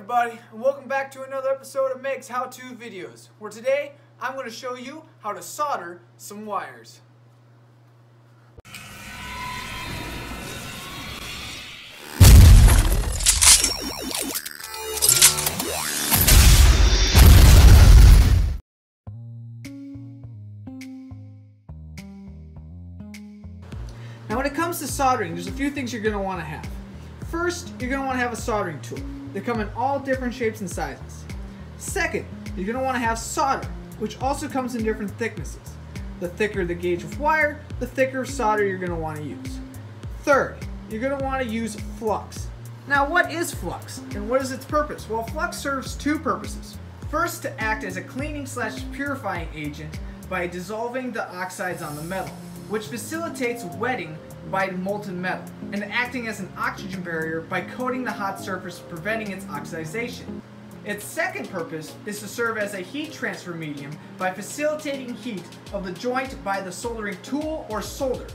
everybody, and welcome back to another episode of Meg's how-to videos, where today I'm going to show you how to solder some wires. Now when it comes to soldering, there's a few things you're going to want to have. First, you're going to want to have a soldering tool. They come in all different shapes and sizes. Second, you're going to want to have solder, which also comes in different thicknesses. The thicker the gauge of wire, the thicker solder you're going to want to use. Third, you're going to want to use flux. Now what is flux and what is its purpose? Well, flux serves two purposes. First, to act as a cleaning/purifying agent by dissolving the oxides on the metal, which facilitates wetting by molten metal, and acting as an oxygen barrier by coating the hot surface, preventing its oxidation. Its second purpose is to serve as a heat transfer medium by facilitating heat of the joint by the soldering tool or solder,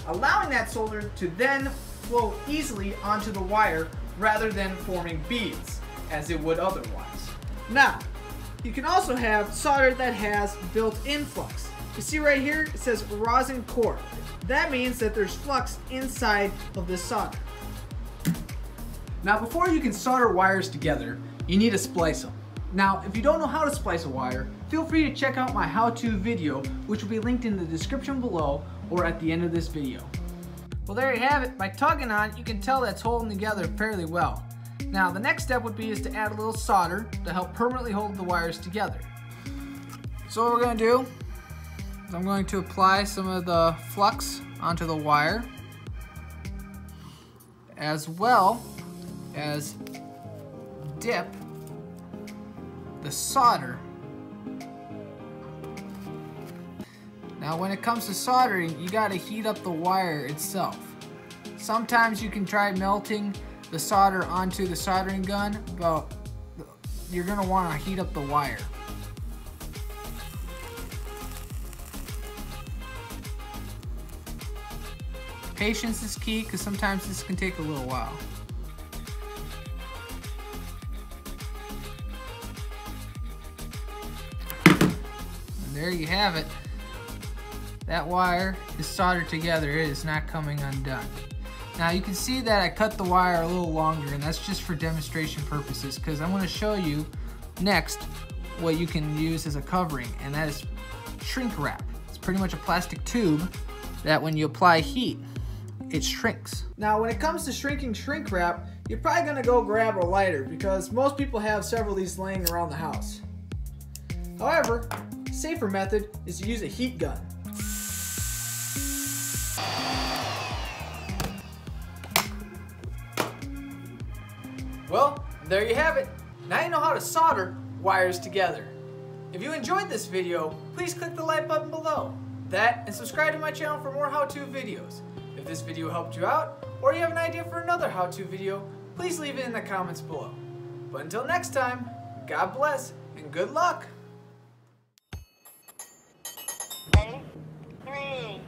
allowing that solder to then flow easily onto the wire rather than forming beads, as it would otherwise. Now, you can also have solder that has built-in flux. You see right here, it says Rosin core. That means that there's flux inside of this solder. Now before you can solder wires together, you need to splice them. Now if you don't know how to splice a wire, feel free to check out my how-to video, which will be linked in the description below or at the end of this video. Well, there you have it. By tugging on it, you can tell that's holding together fairly well. Now the next step would be is to add a little solder to help permanently hold the wires together. So what we're going to do, I'm going to apply some of the flux onto the wire, as well as dip the solder. Now when it comes to soldering, you got to heat up the wire itself. Sometimes you can try melting the solder onto the soldering gun, but you're going to want to heat up the wire. Patience is key, because sometimes this can take a little while. And there you have it. That wire is soldered together. It is not coming undone. Now you can see that I cut the wire a little longer, and that's just for demonstration purposes, because I'm going to show you next what you can use as a covering, and that is shrink wrap. It's pretty much a plastic tube that when you apply heat, it shrinks. Now when it comes to shrinking shrink wrap, you're probably going to go grab a lighter, because most people have several of these laying around the house. However, a safer method is to use a heat gun. Well, there you have it. Now you know how to solder wires together. If you enjoyed this video, please click the like button below. That and subscribe to my channel for more how-to videos. If this video helped you out, or you have an idea for another how-to video, please leave it in the comments below. But until next time, God bless and good luck! 3,